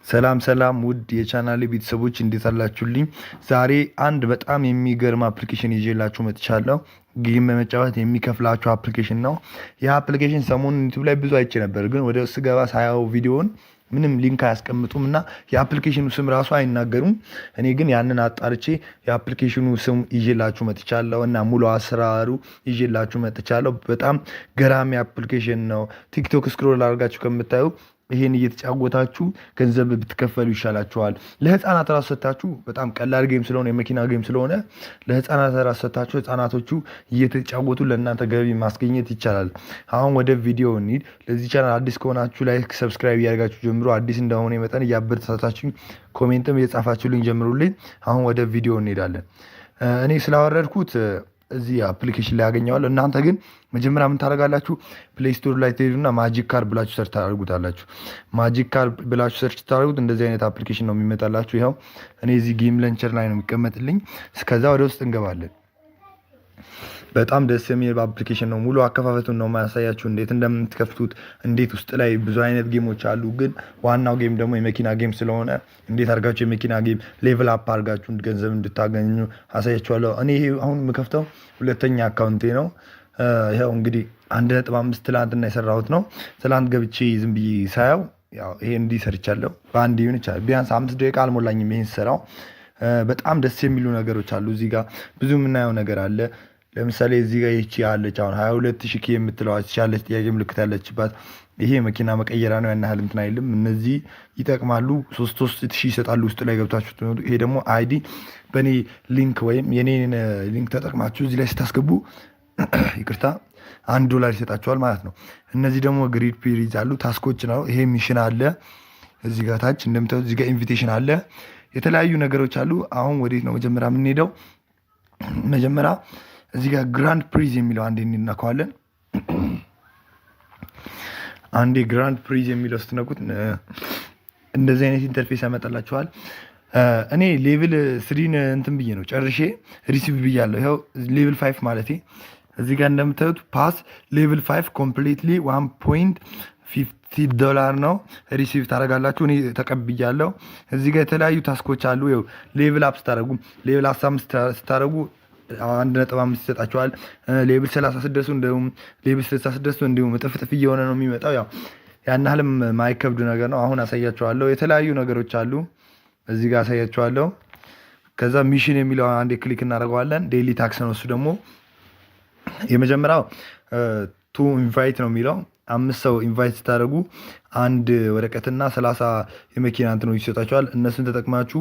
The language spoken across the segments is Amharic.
ሰላም ውድ የቻናሌ ቤተሰቦች እንዴት አላችሁልኝ? ዛሬ አንድ በጣም የሚገርም አፕሊኬሽን ይዤላችሁ መጥቻለሁ። ጌም በመጫወት የሚከፍላችሁ አፕሊኬሽን ነው። ይህ አፕሊኬሽን ሰሞኑን ዩቲዩብ ላይ ብዙ አይቼ ነበር፣ ግን ወደ ስገባ ሳያው ቪዲዮውን ምንም ሊንክ አያስቀምጡም እና የአፕሊኬሽኑ ስም ራሱ አይናገሩም። እኔ ግን ያንን አጣርቼ የአፕሊኬሽኑ ስም ይዤላችሁ መጥቻለሁ እና ሙሉ አሰራሩ ይዤላችሁ መጥቻለሁ። በጣም ገራሚ አፕሊኬሽን ነው። ቲክቶክ ስክሮል አድርጋችሁ ከምታዩ ይሄን እየተጫወታችሁ ገንዘብ ብትከፈሉ ይሻላችኋል። ለህፃናት ራሱ ሰጣችሁ፣ በጣም ቀላል ጌም ስለሆነ የመኪና ጌም ስለሆነ ለህፃናት ራሱ ሰጣችሁ፣ ህፃናቶቹ እየተጫወቱ ለእናንተ ገቢ ማስገኘት ይቻላል። አሁን ወደ ቪዲዮ እንሂድ። ለዚህ ቻናል አዲስ ከሆናችሁ ላይክ፣ ሰብስክራይብ እያደርጋችሁ ጀምሮ አዲስ እንደሆነ መጠን እያበረታታችሁ ኮሜንትም እየጻፋችሁልኝ ጀምሩልኝ። አሁን ወደ ቪዲዮ እንሄዳለን። እኔ ስላወረድኩት እዚህ አፕሊኬሽን ላይ ያገኘዋለሁ። እናንተ ግን መጀመሪያ ምን ታደርጋላችሁ? ፕሌይ ስቶር ላይ ትሄዱና ማጂክ ካር ብላችሁ ሰርች ታደርጉታላችሁ። ማጂክ ካር ብላችሁ ሰርች ታደርጉት እንደዚህ አይነት አፕሊኬሽን ነው የሚመጣላችሁ። ይኸው እኔ እዚህ ጌም ለንቸር ላይ ነው የሚቀመጥልኝ። እስከዛ ወደ ውስጥ እንገባለን። በጣም ደስ የሚል አፕሊኬሽን ነው። ሙሉ አከፋፈቱን ነው ማያሳያችሁ፣ እንዴት እንደምትከፍቱት፣ እንዴት ውስጥ ላይ ብዙ አይነት ጌሞች አሉ። ግን ዋናው ጌም ደግሞ የመኪና ጌም ስለሆነ እንዴት አድርጋችሁ የመኪና ጌም ሌቭል አፕ አድርጋችሁ ገንዘብ እንድታገኙ አሳያችኋለሁ። እኔ ይሄ አሁን የምከፍተው ሁለተኛ አካውንቴ ነው። ይኸው እንግዲህ 1.5 ትላንትና የሰራሁት ነው። ትላንት ገብቼ ዝም ብዬ ሳያው ይሄ እንዲህ ሰርቻለሁ። በአንድ ይሁን ይቻላል። ቢያንስ 5 ደቂቃ አልሞላኝም ይሄን ስራው። በጣም ደስ የሚሉ ነገሮች አሉ። እዚህ ጋር ብዙ የምናየው ነገር አለ። ለምሳሌ እዚህ ጋር ይቺ ያለች አሁን 22,000 የምትለዋ ያለች ጥያቄ ምልክት ያለችባት ይሄ መኪና መቀየሪያ ነው። ያን ያህል እንትን አይልም። እነዚህ ይጠቅማሉ። 3,000 ይሰጣሉ ውስጥ ላይ ገብታችሁ ትኖሩ። ይሄ ደግሞ አይዲ በእኔ ሊንክ ወይም የኔን ሊንክ ተጠቅማችሁ እዚህ ላይ ስታስገቡ ይቅርታ $1 ይሰጣችኋል ማለት ነው። እነዚህ ደግሞ ግሪድ ፒሪዝ አሉ፣ ታስኮች ነው። ይሄ ሚሽን አለ እዚህ ጋር ታች እንደምታዩት። እዚህ ጋር ኢንቪቴሽን አለ፣ የተለያዩ ነገሮች አሉ። አሁን ወዴት ነው መጀመሪያ የምንሄደው? መጀመሪያ እዚህ ጋር ግራንድ ፕሪዝ የሚለው አንዴ እንነካዋለን። አንዴ ግራንድ ፕሪዝ የሚለው ስትነኩት እንደዚህ አይነት ኢንተርፌስ ያመጣላችኋል። እኔ ሌቭል 3 እንትን ብዬ ነው ጨርሼ ሪሲቭ ብያለሁ። ይኸው ሌቭል 5 ማለት እዚህ ጋር እንደምታዩት ፓስ ሌቭል 5 ኮምፕሊትሊ $1.50 ነው ሪሲቭ ታደርጋላችሁ። እኔ ተቀብያለሁ። እዚህ ጋር የተለያዩ ታስኮች አሉ። ይኸው ሌቭል አፕ ስታደርጉ ሌቭል 15 ስታደርጉ 1.5 ይሰጣችኋል። ሌብል 36 እንዲሁም ሌብል 66 እንዲሁም እጥፍ እየሆነ ነው የሚመጣው። ያው ያን ያህልም ማይከብድ ነገር ነው። አሁን አሳያችኋለሁ። የተለያዩ ነገሮች አሉ እዚህ ጋር አሳያችኋለሁ። ከዛ ሚሽን የሚለው አንዴ ክሊክ እናደርገዋለን። ዴይሊ ታክስ ነው እሱ ደግሞ። የመጀመሪያው ቱ ኢንቫይት ነው የሚለው 5 ሰው ኢንቫይት ስታደርጉ አንድ ወረቀትና 30 የመኪና እንትኖች ይሰጣችኋል። እነሱን ተጠቅማችሁ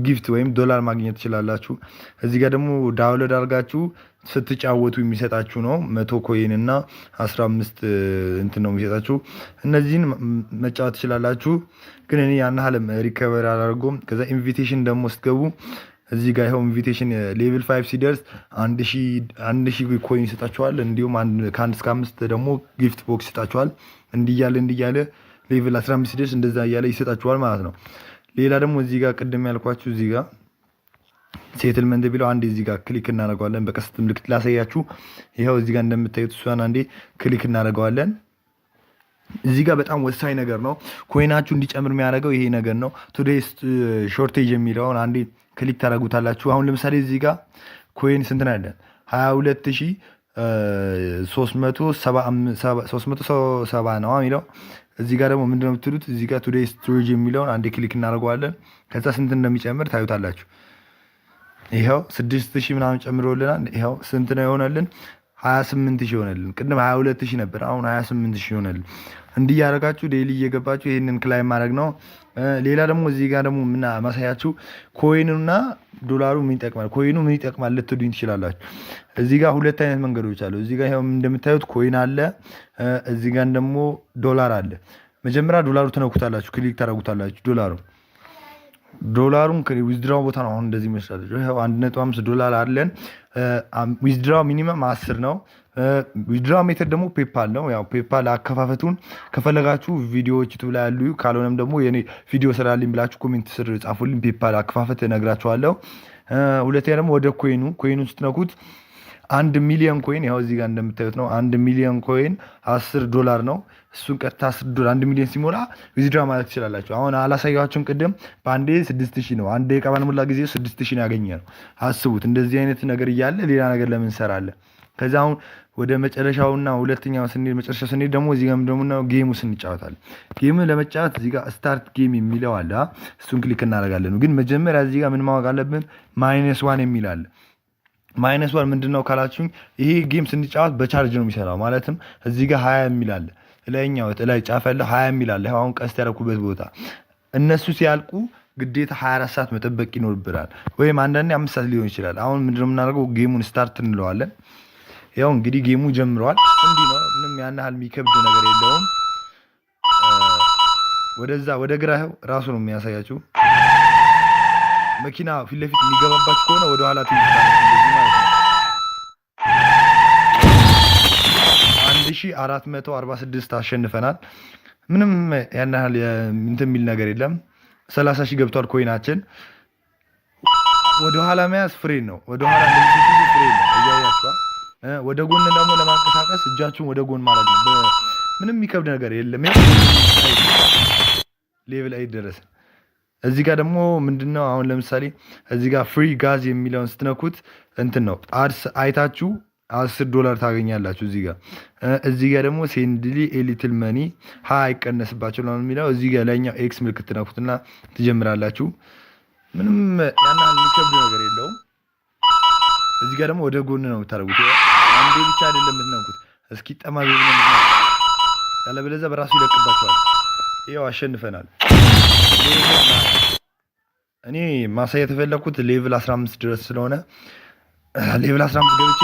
ጊፍት ወይም $1 ማግኘት ትችላላችሁ። እዚህ ጋር ደግሞ ዳውንሎድ አድርጋችሁ ስትጫወቱ የሚሰጣችሁ ነው 100 ኮይን እና 15 እንትን ነው የሚሰጣችሁ። እነዚህን መጫወት ትችላላችሁ። ግን እኔ ያን ያህል ሪከቨር አላደርገውም። ከዛ ኢንቪቴሽን ደግሞ ስትገቡ እዚህ ጋር ይኸው ኢንቪቴሽን ሌቭል 5 ሲደርስ 1000 ኮይን ይሰጣችኋል። እንዲሁም ከ1 እስከ 5 ደግሞ ጊፍት ቦክስ ይሰጣችኋል። እንዲያለ ሌቭል 15 ሲደርስ እንደዛ እያለ ይሰጣችኋል ማለት ነው። ሌላ ደግሞ እዚህ ጋር ቅድም ያልኳችሁ እዚህ ጋር ሴትልመንት ቢለው አንዴ እዚህ ጋር ክሊክ እናደርገዋለን። በቀስት ምልክት ላሳያችሁ። ይኸው እዚህ ጋር እንደምታዩት እሷን አንዴ ክሊክ እናደርገዋለን። እዚህ ጋር በጣም ወሳኝ ነገር ነው። ኮይናችሁ እንዲጨምር የሚያደርገው ይሄ ነገር ነው። ቱዴይስ ሾርቴጅ የሚለውን አንዴ ክሊክ ታደርጉታላችሁ። አሁን ለምሳሌ እዚህ ጋር ኮይን ስንት ነው ያለን? 22,370 ነው የሚለው። እዚህ ጋር ደግሞ ምንድነው የምትሉት? እዚህ ጋር ቱዴይ ስቶሬጅ የሚለውን አንዴ ክሊክ እናደርገዋለን። ከዛ ስንት እንደሚጨምር ታዩታላችሁ። ይኸው 6,000 ምናምን ጨምሮልናል። ይኸው ስንት ነው የሆነልን? 28,000 ይሆነልን። ቅድም 22,000 ነበር፣ አሁን 28,000 ይሆነልን። እንዲህ ያደረጋችሁ ዴይሊ እየገባችሁ ይህንን ክላይ ማድረግ ነው። ሌላ ደግሞ እዚህ ጋር ደግሞ ምን ማሳያችሁ ኮይኑና $1 ምን ይጠቅማል፣ ኮይኑ ምን ይጠቅማል ልትዱኝ ትችላላችሁ። እዚህ ጋር 2 አይነት መንገዶች አሉ። እዚህ ጋር እንደምታዩት ኮይን አለ፣ እዚህ ጋር ደግሞ $1 አለ። መጀመሪያ $1 ትነኩታላችሁ፣ ክሊክ ታደርጉታላችሁ። ዶላሩን ዊዝድራው ቦታ ነው። አሁን እንደዚህ ይመስላል። $1.5 አለን። ዊዝድራው ሚኒመም 10 ነው። ዊዝድራው ሜተድ ደግሞ ፔፓል ነው። ያው ፔፓል አከፋፈቱን ከፈለጋችሁ ቪዲዮዎች ዩቲዩብ ላይ ያሉ፣ ካልሆነም ደግሞ የኔ ቪዲዮ ስራልኝ ብላችሁ ኮሜንት ስር ጻፉልኝ። ፔፓል አከፋፈት እነግራችኋለሁ። ሁለተኛ ደግሞ ወደ ኮይኑን ስትነኩት 1 ሚሊዮን ኮይን ያው እዚህ ጋር እንደምታዩት ነው። 1 ሚሊዮን ኮይን $10 ነው። እሱን ቀጥታ $10 1 ሚሊዮን ሲሞላ ዊዝድራ ማለት ትችላላችሁ። አሁን አላሳያችሁም ቅድም በአንዴ 6000 ነው። አንድ ደቂቃ ባልሞላ ጊዜ 6000 ነው ያገኘ ነው። አስቡት። እንደዚህ አይነት ነገር እያለ ሌላ ነገር ለምን እንሰራለን? ከዛ አሁን ወደ መጨረሻውና ሁለተኛው ስንሄድ መጨረሻው ስንሄድ ደግሞ እዚህ ጋር ደግሞ ጌሙ ስንጫወታለን። ጌሙ ለመጫወት እዚህ ጋር ስታርት ጌም የሚለው አለ። እሱን ክሊክ እናደርጋለን። ግን መጀመሪያ እዚህ ጋር ምን ማወቅ አለብን? -1 የሚል አለ። -1 ምንድነው ካላችሁኝ፣ ይሄ ጌም ስንጫወት በቻርጅ ነው የሚሰራው። ማለትም እዚህ ጋር 20 የሚል አለ። ላይኛው ላይ ጫፍ ያለው 20 የሚል አለ። አሁን ቀስት ያደረኩበት ቦታ እነሱ ሲያልቁ ግዴታ 24 ሰዓት መጠበቅ ይኖርብናል። ወይም አንዳንዴ 5 ሰዓት ሊሆን ይችላል። አሁን ምንድነው የምናደርገው? ጌሙን ስታርት እንለዋለን። ያው እንግዲህ ጌሙ ጀምሯል። እንዲህ ነው። ምንም ያን ያህል የሚከብድ ነገር የለውም። ወደዛ ወደ ግራ ራሱ ነው የሚያሳያችሁ። መኪና ፊት ለፊት የሚገባባችሁ ከሆነ ወደ ኋላ ትይዛላችሁ እንደዚህ ማለት ነው። 1446 አሸንፈናል። ምንም ያን ያህል እንትን የሚል ነገር የለም። 30,000 ገብቷል ኮይናችን። ወደ ኋላ መያዝ ፍሬን ነው። ወደ ኋላ እንደዚህ ፍሬን ነው እያያችሁ። ወደ ጎን ደግሞ ለማንቀሳቀስ እጃችሁን ወደ ጎን ማለት ነው። ምንም የሚከብድ ነገር የለም። ሌቭል 8 ደረስን። እዚህ ጋር ደግሞ ምንድነው አሁን ለምሳሌ እዚህ ጋር ፍሪ ጋዝ የሚለውን ስትነኩት እንትን ነው አድስ አይታችሁ $10 ታገኛላችሁ። እዚህ ጋር ደግሞ ሴንድሊ ኤሊትል መኒ አይቀነስባቸው ነው የሚለው። እዚህ ጋር ላይኛው ኤክስ ምልክት ትነኩትና ትጀምራላችሁ። ምንም ያን ያህል የሚከብድ ነገር የለውም። እዚህ ጋር ደግሞ ወደ ጎን ነው የምታደርጉት። አንዴ ብቻ አይደለም የምትነኩት፣ እስኪ ጠማዝ ነው የምትነኩት። ያለበለዚያ በራሱ ይለቅባቸዋል። ይኸው አሸንፈናል። እኔ ማሳየት የፈለኩት ሌቭል 15 ድረስ ስለሆነ ሌቭል 15 ገብቼ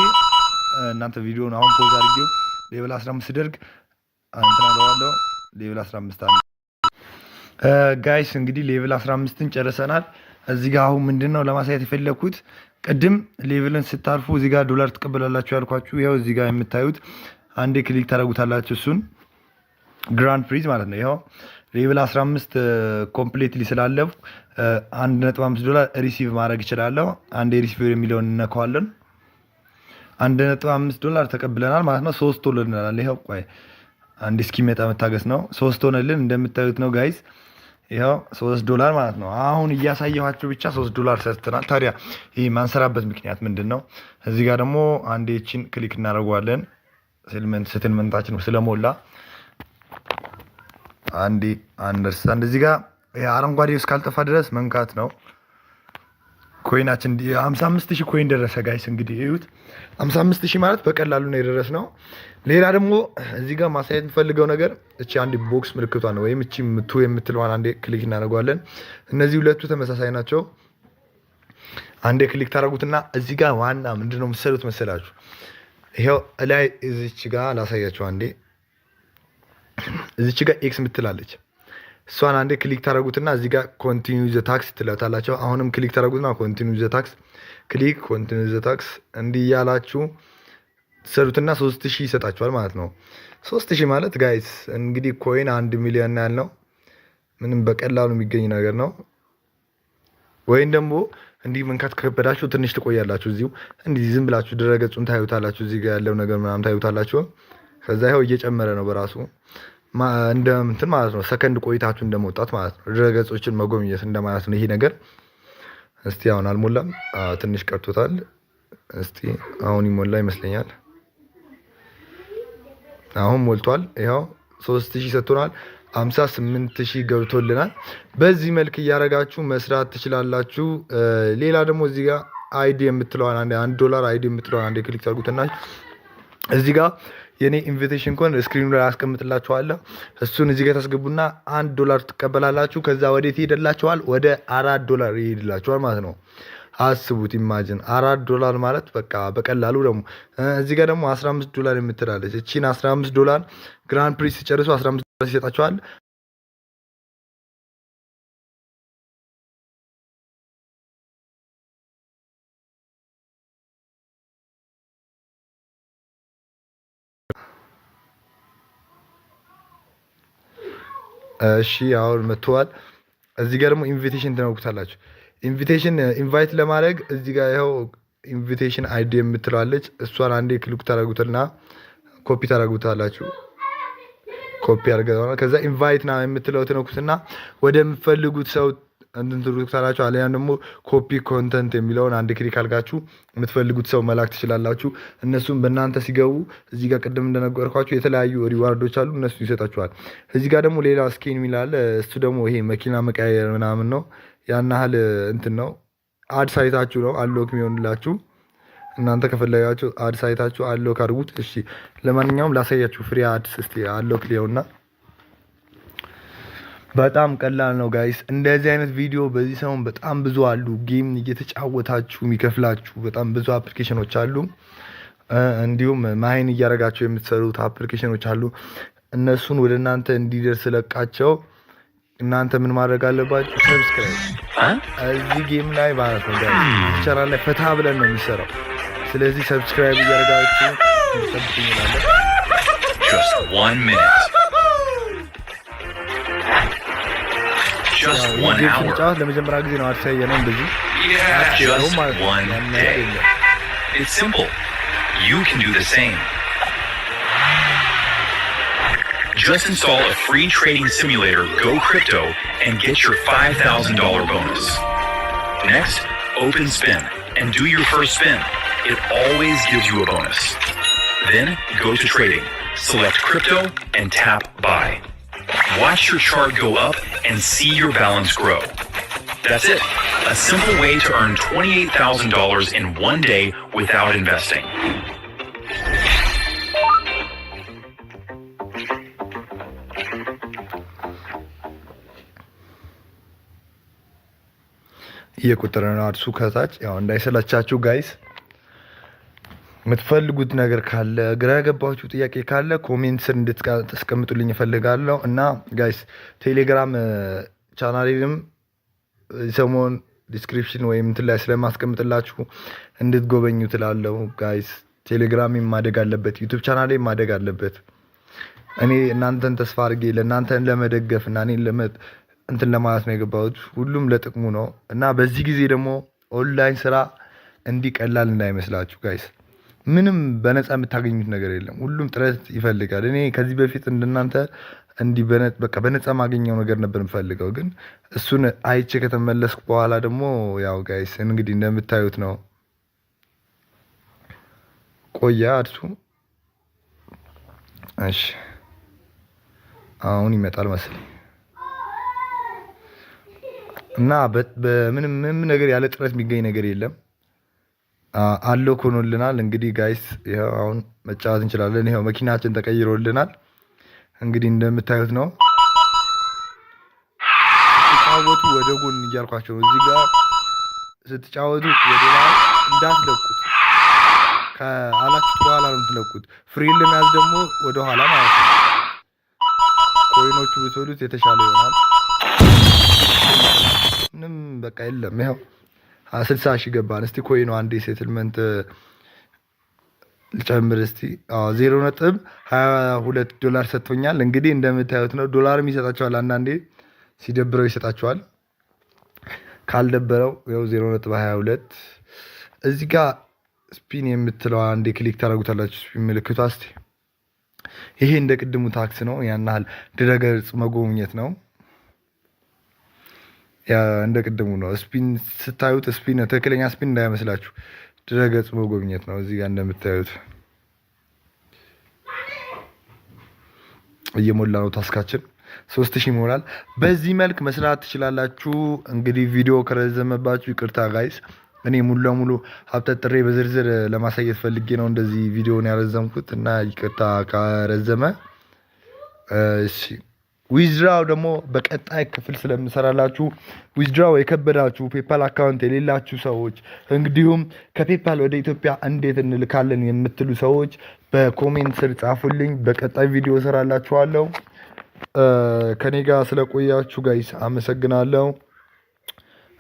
እናንተ ቪዲዮውን አሁን ፖዝ አድርጌው ሌቭል 15 ደርግ እንትን አለዋለሁ። ሌቭል 15 አለ ጋይስ። እንግዲህ ሌቭል 15ን ጨርሰናል። እዚህ ጋር አሁን ምንድነው ለማሳየት የፈለኩት፣ ቅድም ሌቭልን ስታልፉ እዚህ ጋር $1 ትቀበላላችሁ ያልኳችሁ ይኸው እዚህ ጋር የምታዩት አንዴ ክሊክ ታደርጉታላችሁ። እሱን ግራንድ ፕሪዝ ማለት ነው። ይኸው ሌቭል 15 ኮምፕሊትሊ ስላለፉ $1.5 ሪሲቭ ማድረግ እችላለሁ። አንዴ ሪሲቭ የሚለውን እነካዋለን። $1.5 ተቀብለናል ማለት ነው። 3 ሆነልናል። ይኸው ቆይ አንዴ እስኪመጣ መታገስ ነው። 3 ሆነልን እንደምታዩት ነው ጋይስ። ይኸው $3 ማለት ነው። አሁን እያሳየኋችሁ ብቻ $3 ሰርተናል። ታዲያ ይህ ማንሰራበት ምክንያት ምንድን ነው? እዚህ ጋር ደግሞ አንዴ ይህችን ክሊክ እናደርገዋለን። ሴትልመንታችን ስለሞላ አንዴ አንደርስታንድ እዚህ ጋር አረንጓዴ እስካልጠፋ ድረስ መንካት ነው። ኮይናችን 55,000 ኮይን ደረሰ ጋይስ። እንግዲህ እዩት 55,000 ማለት በቀላሉ ነው የደረስነው። ሌላ ደግሞ እዚህ ጋር ማሳየት የምፈልገው ነገር እቺ አንድ ቦክስ ምልክቷን ነው ወይም እቺ ምቱ የምትለዋን አንዴ ክሊክ እናደርገዋለን። እነዚህ ሁለቱ ተመሳሳይ ናቸው። አንዴ ክሊክ ታደርጉትና እዚህ ጋር ዋና ምንድነው የምትሰሩት መሰላችሁ? ይሄው ላይ እዚች ጋር ላሳያችሁ አንዴ። እዚች ጋር ኤክስ ምትላለች እሷን አንዴ ክሊክ ታደርጉትና እዚህ ጋር ኮንቲኒው ዘ ታክስ ትላታላችሁ። አሁንም ክሊክ ታደርጉትና ኮንቲኒው ዘ ታክስ ክሊክ ኮንቲኒው ዘ ታክስ እንዲህ እያላችሁ ትሰሩትና 3000 ይሰጣችኋል ማለት ነው። 3000 ማለት ጋይስ እንግዲህ ኮይን 1 ሚሊዮን ያህል ነው። ምንም በቀላሉ የሚገኝ ነገር ነው። ወይም ደግሞ እንዲህ መንካት ከከበዳችሁ ትንሽ ትቆያላችሁ። እዚሁ እንዲህ ዝም ብላችሁ ድረገጹን ታዩታላችሁ። እዚህ ጋር ያለው ነገር ምናምን ታዩታላችሁ። ከዛ ይኸው እየጨመረ ነው በራሱ እንደ እንትን ማለት ነው። ሰከንድ ቆይታችሁ እንደመውጣት ማለት ነው። ድረገጾችን መጎብኘት እንደማለት ነው ይሄ ነገር። እስቲ አሁን አልሞላም፣ ትንሽ ቀርቶታል። እስቲ አሁን ይሞላ ይመስለኛል። አሁን ሞልቷል። ይኸው 3000 ሰጥቶናል። 58,000 ገብቶልናል። በዚህ መልክ እያደረጋችሁ መስራት ትችላላችሁ። ሌላ ደግሞ እዚህ ጋር አይዲ የምትለዋን $1 አይዲ የምትለዋን አንዴ ክሊክ ታርጉትና እዚህ ጋር የኔ ኢንቪቴሽን ኮድ ስክሪኑ ላይ አስቀምጥላችኋለሁ። እሱን እዚህ ጋር ታስገቡና $1 ትቀበላላችሁ። ከዛ ወዴት ይሄድላችኋል? ወደ $4 ይሄድላችኋል ማለት ነው። አስቡት፣ ኢማጂን $4 ማለት በቃ በቀላሉ ደግሞ እዚህ ጋር ደግሞ $15 የምትላለች እቺን $15 ግራንድ ፕሪስ ሲጨርሱ $15 ይሰጣችኋል። እሺ አሁን መጥቷል። እዚህ ጋር ደግሞ ኢንቪቴሽን ትነኩታላችሁ። ኢንቫይት ለማድረግ እዚህ ጋር ይኸው ኢንቪቴሽን አይዲ የምትላለች እሷን አንዴ ክሊክ ታደርጉትና ኮፒ ታደርጉታላችሁ። ኮፒ አድርገው ከዛ ኢንቫይት ና የምትለው ትነኩትና ወደምትፈልጉት ሰው እንትን ትሉታላችሁ። አለያን ደግሞ ኮፒ ኮንተንት የሚለውን አንድ ክሊክ አድርጋችሁ የምትፈልጉት ሰው መላክ ትችላላችሁ። እነሱም በእናንተ ሲገቡ እዚህ ጋር ቅድም እንደነገርኳችሁ የተለያዩ ሪዋርዶች አሉ፣ እነሱ ይሰጣችኋል። እዚህ ጋር ደግሞ ሌላ ስኪን የሚላለ እሱ ደግሞ ይሄ መኪና መቀያየር ምናምን ነው። ያን ያህል እንትን ነው። አድ ሳይታችሁ ነው አሎክ የሚሆንላችሁ። እናንተ ከፈለጋችሁ አድ ሳይታችሁ አሎክ አድርጉት። እሺ ለማንኛውም ላሳያችሁ ፍሪ አድስ እስቲ አሎክ ሊሆንና በጣም ቀላል ነው ጋይስ። እንደዚህ አይነት ቪዲዮ በዚህ ሰሞን በጣም ብዙ አሉ። ጌም እየተጫወታችሁ የሚከፍላችሁ በጣም ብዙ አፕሊኬሽኖች አሉ። እንዲሁም ማይን እያደረጋችሁ የምትሰሩት አፕሊኬሽኖች አሉ። እነሱን ወደ እናንተ እንዲደርስ ለቃቸው እናንተ ምን ማድረግ አለባችሁ? ሰብስክራይብ እዚህ ጌም ላይ ማለት ነው ጋይስ ቻናል ላይ ፈታ ብለን ነው የሚሰራው። ስለዚህ ሰብስክራይብ እያደረጋችሁ እንድትጠብቁኝ እላለሁ። Just 1 minute. Just 1 hour. ለመጀመሪያ ጊዜ ነው አርሳየነው እንደዚህ። Just 1 day. It's simple. You can do the same. Just install a free trading simulator, Go Crypto, and get your $5,000 bonus. Next, open Spin and do your first spin. It always gives you a bonus. Then go to trading, select crypto, and tap buy. Watch your chart go up and see your balance grow. That's it. A simple way to earn $28,000 in 1 day without investing. እየቆጠረ ነው አድሱ ከታች። ያው እንዳይሰላቻችሁ ጋይስ። የምትፈልጉት ነገር ካለ ግራ ያገባችሁ ጥያቄ ካለ ኮሜንት ስር እንድታስቀምጡልኝ እፈልጋለሁ። እና ጋይስ ቴሌግራም ቻናሌንም ሰሞን ዲስክሪፕሽን ወይም እንትን ላይ ስለማስቀምጥላችሁ እንድትጎበኙ ትላለሁ ጋይስ። ቴሌግራም ማደግ አለበት፣ ዩቲዩብ ቻናሌ ማደግ አለበት። እኔ እናንተን ተስፋ አድርጌ ለእናንተን ለመደገፍ እና እኔን እንትን ለማለት ነው የገባሁት። ሁሉም ለጥቅሙ ነው እና በዚህ ጊዜ ደግሞ ኦንላይን ስራ እንዲቀላል እንዳይመስላችሁ ጋይስ። ምንም በነፃ የምታገኙት ነገር የለም። ሁሉም ጥረት ይፈልጋል። እኔ ከዚህ በፊት እንደናንተ እንዲህ በነፃ ማገኘው ነገር ነበር የምፈልገው፣ ግን እሱን አይቼ ከተመለስኩ በኋላ ደግሞ ያው ጋይስ እንግዲህ እንደምታዩት ነው። ቆያ አድሱ። እሺ አሁን ይመጣል መሰለኝ። እና በምንም ነገር ያለ ጥረት የሚገኝ ነገር የለም። አለው ኮኖልናል። እንግዲህ ጋይስ ይሄው አሁን መጫወት እንችላለን። ይሄው መኪናችን ተቀይሮልናል። እንግዲህ እንደምታዩት ነው። ስትጫወቱ ወደ ጎን እያልኳቸው ነው። እዚህ ጋር ስትጫወቱ ወደ ላይ እንዳትለቁት፣ ከአላችሁ በኋላ ነው የምትለቁት። ፍሪን ለመያዝ ደግሞ ወደ ኋላ ማለት ነው። ኮይኖቹ ብትወዱት የተሻለ ይሆናል። ምንም በቃ የለም። ይኸው 60 ሺህ ገባን። እስቲ ኮይኑ አንዴ ሴትልመንት ልጨምር እስቲ። 0.22 ዶላር ሰጥቶኛል። እንግዲህ እንደምታዩት ነው። ዶላርም ይሰጣቸዋል አንዳንዴ ሲደብረው ይሰጣቸዋል። ካልደበረው ያው 0.22 እዚህ ጋር ስፒን የምትለው አንዴ ክሊክ ታደርጉታላችሁ። ስፒን ምልክቷ እስቲ። ይሄ እንደ ቅድሙ ታክስ ነው። ያን ያህል ድረገጽ መጎብኘት ነው። እንደ ቅድሙ ነው። ስፒን ስታዩት ስፒን ነው፣ ትክክለኛ ስፒን እንዳይመስላችሁ ድረገጽ መጎብኘት ነው። እዚህ ጋር እንደምታዩት እየሞላ ነው ታስካችን 3000 ይሞላል። በዚህ መልክ መስራት ትችላላችሁ። እንግዲህ ቪዲዮ ከረዘመባችሁ ይቅርታ ጋይስ። እኔ ሙሉ ለሙሉ አብጠጥሬ በዝርዝር ለማሳየት ፈልጌ ነው እንደዚህ ቪዲዮን ያረዘምኩት እና ይቅርታ ካረዘመ። እሺ ዊዝድራው ደግሞ በቀጣይ ክፍል ስለምሰራላችሁ ዊዝድራው የከበዳችሁ ፔፓል አካውንት የሌላችሁ ሰዎች እንዲሁም ከፔፓል ወደ ኢትዮጵያ እንዴት እንልካለን የምትሉ ሰዎች በኮሜንት ስር ጻፉልኝ። በቀጣይ ቪዲዮ እሰራላችኋለሁ። ከኔ ጋር ስለቆያችሁ ጋይስ አመሰግናለሁ።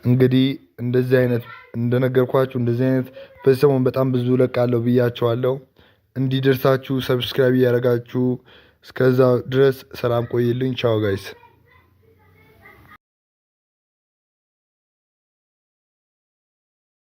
እንግዲህ እንደዚህ አይነት እንደነገርኳችሁ እንደዚህ አይነት በዚህ ሰሞን በጣም ብዙ ለቃለሁ ብያችኋለሁ። እንዲደርሳችሁ ሰብስክራይብ እያደረጋችሁ እስከዛ ድረስ ሰላም ቆይልኝ። ቻው ጋይስ።